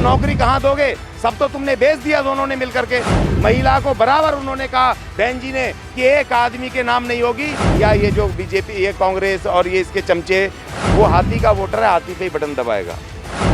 नौकरी कहाँ दोगे? सब तो तुमने बेच दिया दोनों ने मिलकर के। महिला को बराबर उन्होंने कहा बहन जी ने कि एक आदमी के नाम नहीं होगी। या ये जो बीजेपी, ये कांग्रेस और ये इसके चमचे, वो हाथी का वोटर है, हाथी पे ही बटन दबाएगा।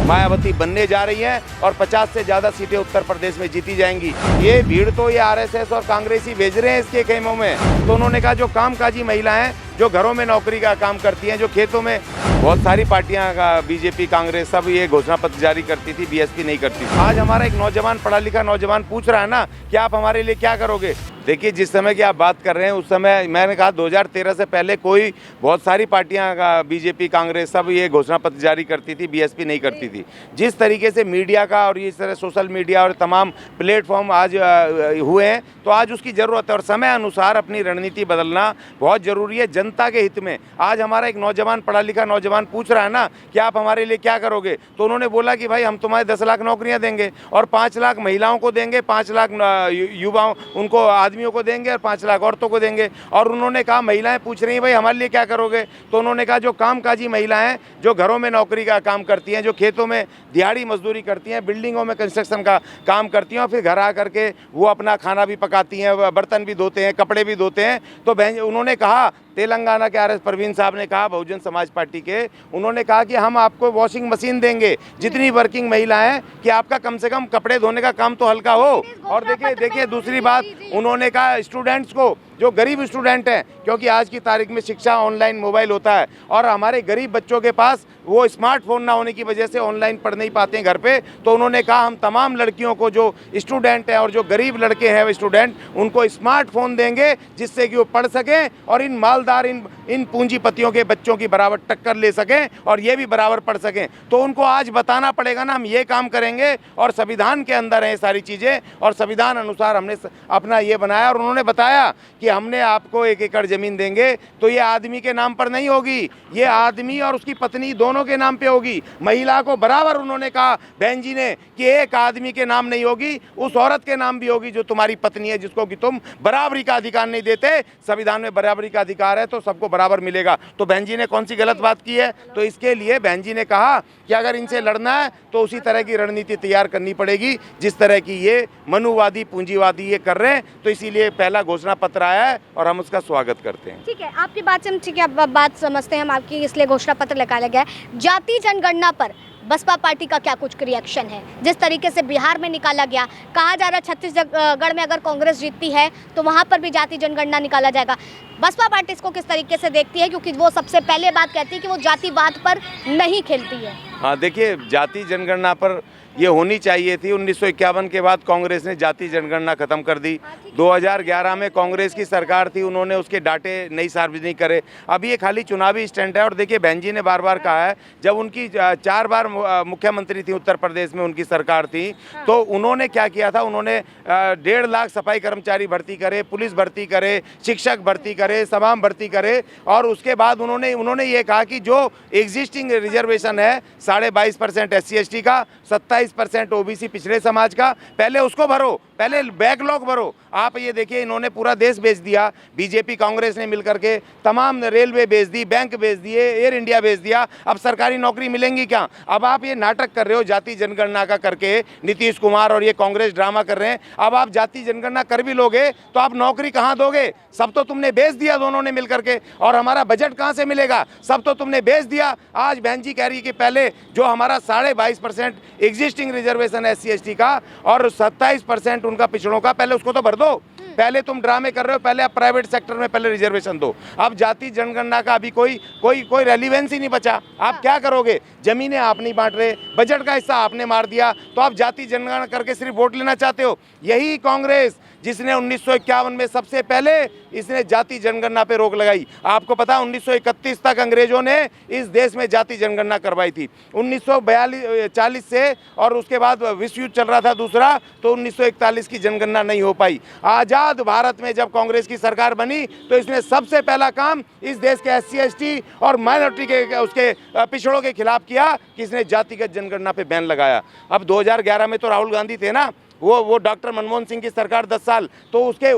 मायावती बनने जा रही हैं और 50 से ज़्यादा सीटें उत्तर प्रदेश में जीती जाएंगी। ये भीड़ तो ये आरएसएस और कांग्रेसी भेज रहे हैं इसके खेमों में। तो उन्होंने कहा जो कामकाजी महिलाएं जो घरों में नौकरी का काम करती हैं, जो खेतों में, बहुत सारी पार्टियां का बीजेपी, कांग्रेस सब ये घोषणा पत्र जारी करती थी, बीएसपी नहीं करती। आज हमारा एक नौजवान, पढ़ा लिखा नौजवान पूछ रहा है ना कि आप हमारे लिए क्या करोगे? देखिए, जिस समय की आप बात कर रहे हैं उस समय मैंने कहा 2013 से पहले कोई, बहुत सारी पार्टियां का बीजेपी, कांग्रेस सब ये घोषणा पत्र जारी करती थी, बीएसपी नहीं करती थी। जिस तरीके से मीडिया का और इस तरह सोशल मीडिया और तमाम प्लेटफॉर्म आज हुए हैं, तो आज उसकी ज़रूरत है और समय अनुसार अपनी रणनीति बदलना बहुत ज़रूरी है जनता के हित में। आज हमारा एक नौजवान, पढ़ा लिखा नौजवान पूछ रहा है ना कि आप हमारे लिए क्या करोगे? तो उन्होंने बोला कि भाई हम तुम्हारे 10 लाख नौकरियां देंगे और 5 लाख महिलाओं को देंगे, 5 लाख युवाओं उनको आदमियों को देंगे और 5 लाख औरतों को देंगे। और उन्होंने कहा, महिलाएं पूछ रही हैं भाई हमारे लिए क्या करोगे? तो उन्होंने कहा जो कामकाजी महिलाएं जो घरों में नौकरी का काम करती हैं, जो खेतों में दिहाड़ी मजदूरी करती हैं, बिल्डिंगों में कंस्ट्रक्शन का काम करती हैं और फिर घर आ करके वो अपना खाना भी पकाती हैं, बर्तन भी धोते हैं, कपड़े भी धोते हैं। तो उन्होंने कहा, तेलंगाना के आरएस परवीन साहब ने कहा, बहुजन समाज पार्टी के, उन्होंने कहा कि हम आपको वॉशिंग मशीन देंगे जितनी वर्किंग महिला है, कि आपका कम से कम कपड़े धोने का काम तो हल्का हो। और देखिए दूसरी बात उन्होंने कहा, स्टूडेंट्स को, जो गरीब स्टूडेंट हैं, क्योंकि आज की तारीख में शिक्षा ऑनलाइन मोबाइल होता है और हमारे गरीब बच्चों के पास वो स्मार्टफोन ना होने की वजह से ऑनलाइन पढ़ नहीं पाते हैं घर पे। तो उन्होंने कहा हम तमाम लड़कियों को, जो स्टूडेंट हैं और जो गरीब लड़के हैं वो स्टूडेंट, उनको स्मार्टफोन देंगे जिससे कि वो पढ़ सकें और इन मालदार, इन पूंजीपतियों के बच्चों की बराबर टक्कर ले सकें और ये भी बराबर पढ़ सकें। तो उनको आज बताना पड़ेगा ना, हम ये काम करेंगे और संविधान के अंदर है सारी चीज़ें और संविधान अनुसार हमने अपना ये बनाया। और उन्होंने बताया कि हमने आपको 1 एकड़ ज़मीन देंगे तो ये आदमी के नाम पर नहीं होगी, ये आदमी और उसकी पत्नी दोनों के नाम पे होगी। महिला को बराबर उन्होंने कहा बहन जी ने कि एक आदमी के नाम नहीं होगी, उस औरत के नाम भी होगी जो तुम्हारी पत्नी है, जिसको कि तुम बराबरी का अधिकार नहीं देते। संविधान में बराबरी का अधिकार है तो सबको बराबर मिलेगा। तो बहन जी ने कौन सी गलत बात की है? तो इसके लिए बहन जी ने कहा कि अगर इनसे लड़ना है तो उसी तरह की रणनीति तैयार करनी पड़ेगी जिस तरह की ये मनुवादी, पूंजीवादी ये कर रहे हैं। तो इसीलिए पहला घोषणा पत्र आया है और हम उसका स्वागत करते हैं। ठीक है, आपकी बात से हम, ठीक है, बात समझते हैं हम आपकी, इसलिए घोषणा पत्र निकाला गया है। जाति जनगणना पर बसपा पार्टी का क्या कुछ रिएक्शन है? जिस तरीके से बिहार में निकाला गया, कहा जा रहा है छत्तीसगढ़ में अगर कांग्रेस जीतती है तो वहां पर भी जाति जनगणना निकाला जाएगा। बसपा पार्टी इसको किस तरीके से देखती है? क्योंकि वो सबसे पहले बात कहती है कि वो जातिवाद पर नहीं खेलती है। हाँ, देखिए, जाति जनगणना पर ये होनी चाहिए थी। 1951 के बाद कांग्रेस ने जाति जनगणना खत्म कर दी। 2011 में कांग्रेस की सरकार थी, उन्होंने उसके डाटे नहीं सार्वजनिक करे। अब ये खाली चुनावी स्टंट है। और देखिए, बहन जी ने बार बार कहा है, जब उनकी 4 बार मुख्यमंत्री थी उत्तर प्रदेश में, उनकी सरकार थी, तो उन्होंने क्या किया था, उन्होंने 1.5 लाख सफाई कर्मचारी भर्ती करे, पुलिस भर्ती करे, शिक्षक भर्ती करे, तमाम भर्ती करे। और उसके बाद उन्होंने ये कहा कि जो एग्जिस्टिंग रिजर्वेशन है 22.5% SC/ST का, 27% OBC पिछड़े समाज का, पहले उसको भरो, पहले बैकलॉग भरो। आप ये देखिए, इन्होंने पूरा देश बेच दिया, बीजेपी कांग्रेस ने मिलकर के, तमाम रेलवे बेच दी, बैंक बेच दिए, एयर इंडिया बेच दिया। अब सरकारी नौकरी मिलेंगी क्या? अब आप ये नाटक कर रहे हो जाति जनगणना का करके, नीतीश कुमार और ये कांग्रेस ड्रामा कर रहे हैं। अब आप जाति जनगणना कर भी लोगे तो आप नौकरी कहाँ दोगे? सब तो तुमने बेच दिया दोनों ने मिलकर के। और हमारा बजट कहाँ से मिलेगा? सब तो तुमने बेच दिया। आज बहन जी कह रही है कि पहले जो हमारा 22.5% एग्जिस्टिंग रिजर्वेशन SC/ST का और 27% उनका पिछड़ों का, पहले उसको तो भर दो। पहले तुम ड्रामे कर रहे हो, पहले आप प्राइवेट सेक्टर में पहले रिजर्वेशन दो। अब जाति जनगणना का अभी कोई रेलिवेंस ही नहीं बचा। आप क्या करोगे? जमीनें आप नहीं बांट रहे, बजट का हिस्सा आपने मार दिया, तो आप जाति जनगणना करके सिर्फ वोट लेना चाहते हो। यही कांग्रेस जिसने 1951 में सबसे पहले इसने जाति जनगणना पे रोक लगाई। आपको पता है 1931 तक अंग्रेजों ने इस देश में जाति जनगणना करवाई थी। 1940 से, और उसके बाद विश्व युद्ध चल रहा था दूसरा, तो 1941 की जनगणना नहीं हो पाई। आज़ाद भारत में जब कांग्रेस की सरकार बनी तो इसने सबसे पहला काम इस देश के SC/ST और माइनॉरिटी के, उसके पिछड़ों के खिलाफ किया कि इसने जातिगत जनगणना पे बैन लगाया। अब 2011 में तो राहुल गांधी थे ना, वो डॉक्टर मनमोहन सिंह की सरकार 10 साल, तो उसके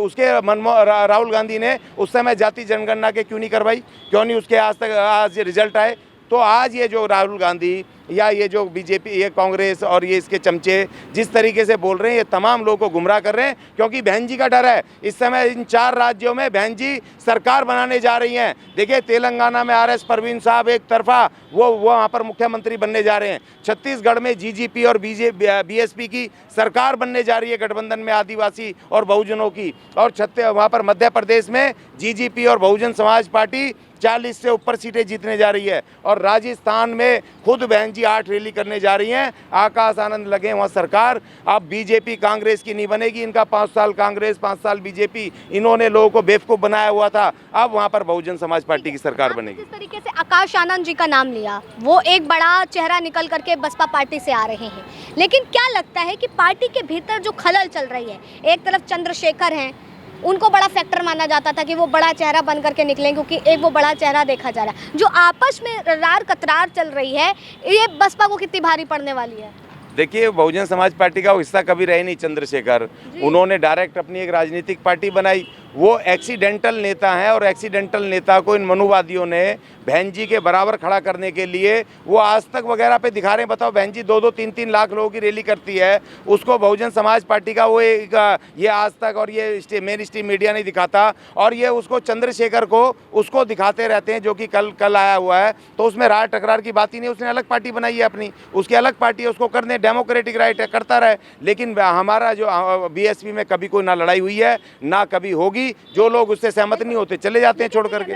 राहुल गांधी ने उस समय जाति जनगणना के क्यों नहीं करवाई? क्यों नहीं उसके आज रिजल्ट आए? तो आज ये जो राहुल गांधी या ये जो बीजेपी, ये कांग्रेस और ये इसके चमचे जिस तरीके से बोल रहे हैं, ये तमाम लोगों को गुमराह कर रहे हैं, क्योंकि बहन जी का डर है। इस समय इन 4 राज्यों में बहन जी सरकार बनाने जा रही हैं। देखिए, तेलंगाना में RS परवीन साहब एक तरफा वो वहाँ पर मुख्यमंत्री बनने जा रहे हैं। छत्तीसगढ़ में GGP और BSP की सरकार बनने जा रही है, गठबंधन में आदिवासी और बहुजनों की। और वहाँ पर मध्य प्रदेश में GGP और बहुजन समाज पार्टी 40 से ऊपर सीटें जीतने जा रही है। और राजस्थान में खुद बहन जी 8 रैली करने जा रही हैं। आकाश आनंद लगे वहाँ सरकार। अब बीजेपी कांग्रेस की नहीं बनेगी। इनका 5 साल कांग्रेस, 5 साल बीजेपी, इन्होंने लोगों को बेवकूफ़ बनाया हुआ था। अब वहाँ पर बहुजन समाज पार्टी की सरकार बनेगी। जिस तरीके से आकाश आनंद जी का नाम लिया, वो एक बड़ा चेहरा निकल करके बसपा पार्टी से आ रहे हैं, लेकिन क्या लगता है कि पार्टी के भीतर जो खलल चल रही है, एक तरफ चंद्रशेखर हैं, उनको बड़ा फैक्टर माना जाता था कि वो बड़ा चेहरा बन करके निकले, क्योंकि एक वो बड़ा चेहरा देखा जा रहा है। जो आपस में रार कतरार चल रही है, ये बसपा को कितनी भारी पड़ने वाली है? देखिए, बहुजन समाज पार्टी का हिस्सा कभी रहे नहीं चंद्रशेखर। उन्होंने डायरेक्ट अपनी एक राजनीतिक पार्टी बनाई। वो एक्सीडेंटल नेता हैं, और एक्सीडेंटल नेता को इन मनुवादियों ने बहन जी के बराबर खड़ा करने के लिए वो आज तक वगैरह पे दिखा रहे हैं। बताओ, बहन जी 2-2, 3-3 लाख लोगों की रैली करती है, उसको बहुजन समाज पार्टी का वो एक ये आज तक और ये मेन स्ट्रीम मीडिया नहीं दिखाता, और ये उसको चंद्रशेखर को उसको दिखाते रहते हैं, जो कि कल आया हुआ है। तो उसमें रार टकरार की बात ही नहीं। उसने अलग पार्टी बनाई है अपनी, उसकी अलग पार्टी है, उसको करने डेमोक्रेटिक राइट है, करता रहे। लेकिन हमारा जो BSP में कभी कोई ना लड़ाई हुई है ना कभी होगी। जो लोग उससे सहमत नहीं होते चले जाते हैं छोड़ करके।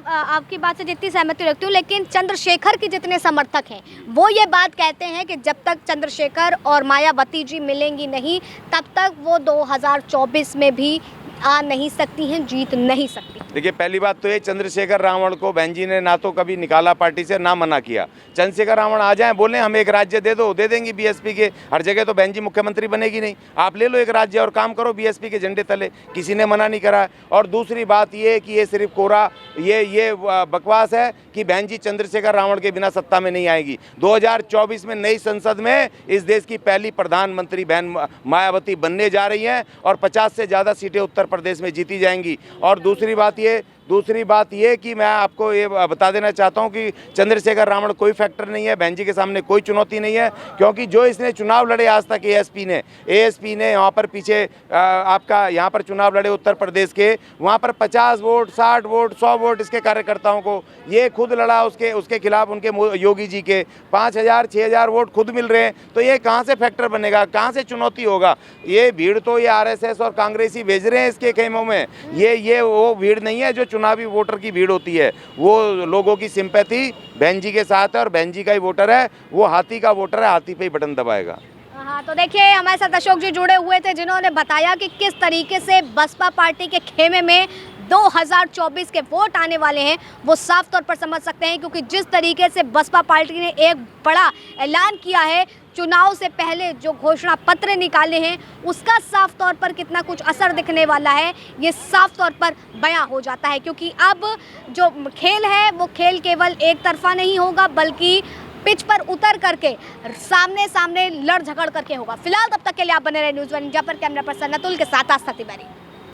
आपकी बात से जितनी सहमति रखती हूँ, लेकिन चंद्रशेखर के जितने समर्थक हैं वो ये बात कहते हैं कि जब तक चंद्रशेखर और मायावती जी मिलेंगी नहीं, तब तक वो 2024 में भी आ नहीं सकती हैं, जीत नहीं सकती। देखिए, पहली बात तो ये, चंद्रशेखर रावण को बहन जी ने ना तो कभी निकाला पार्टी से, ना मना किया। चंद्रशेखर रावण आ जाएं, बोलें हम एक राज्य दे दो, दे देंगी BSP के। हर जगह तो बहन जी मुख्यमंत्री बनेगी नहीं। आप ले लो एक राज्य और काम करो BSP के झंडे तले, किसी ने मना नहीं करा। और दूसरी बात ये कि ये सिर्फ कोरा ये बकवास है कि बहन जी चंद्रशेखर रावण के बिना सत्ता में नहीं आएगी। 2024 में नई संसद में इस देश की पहली प्रधानमंत्री बहन मायावती बनने जा रही हैं, और 50 से ज़्यादा सीटें उत्तर प्रदेश में जीती जाएंगी। और दूसरी बात ये कि मैं आपको ये बता देना चाहता हूँ कि चंद्रशेखर रावण कोई फैक्टर नहीं है, बहन जी के सामने कोई चुनौती नहीं है। क्योंकि जो इसने चुनाव लड़े आज तक ASP ने यहाँ पर पीछे आपका यहाँ पर चुनाव लड़े उत्तर प्रदेश के, वहाँ पर 50 वोट, 60 वोट, 100 वोट इसके कार्यकर्ताओं को ये खुद लड़ा। उसके खिलाफ उनके योगी जी के 5000, 6000 वोट खुद मिल रहे हैं। तो ये कहाँ से फैक्टर बनेगा, कहाँ से चुनौती होगा? ये भीड़ तो ये RSS और कांग्रेसी भेज रहे हैं इसके खेमों में। ये वो भीड़ नहीं है जो चुनावी वोटर की भीड़ होती है। वो लोगों की सिंपैथी बहन जी के साथ है, और बहन जी का ही वोटर है, वो हाथी का वोटर है, हाथी पे ही बटन दबाएगा। हाँ, तो देखिए, हमारे साथ अशोक जी जुड़े हुए थे, जिन्होंने बताया कि किस तरीके से बसपा पार्टी के खेमे में 2024 के वोट आने वाले हैं, वो साफ तौर पर समझ सकते हैं। क्योंकि जिस तरीके से बसपा पार्टी ने एक बड़ा ऐलान किया है, चुनाव से पहले जो घोषणा पत्र निकाले हैं, उसका साफ तौर पर कितना कुछ असर दिखने वाला है, ये साफ तौर पर बयां हो जाता है। क्योंकि अब जो खेल है वो खेल केवल एक तरफा नहीं होगा, बल्कि पिच पर उतर करके सामने लड़ झगड़ करके होगा। फिलहाल तब तक के लिए आप बने रहे न्यूज़ 1 इंडिया पर। कैमरा पर्सन अतुल के साथ आस्था तिवारी।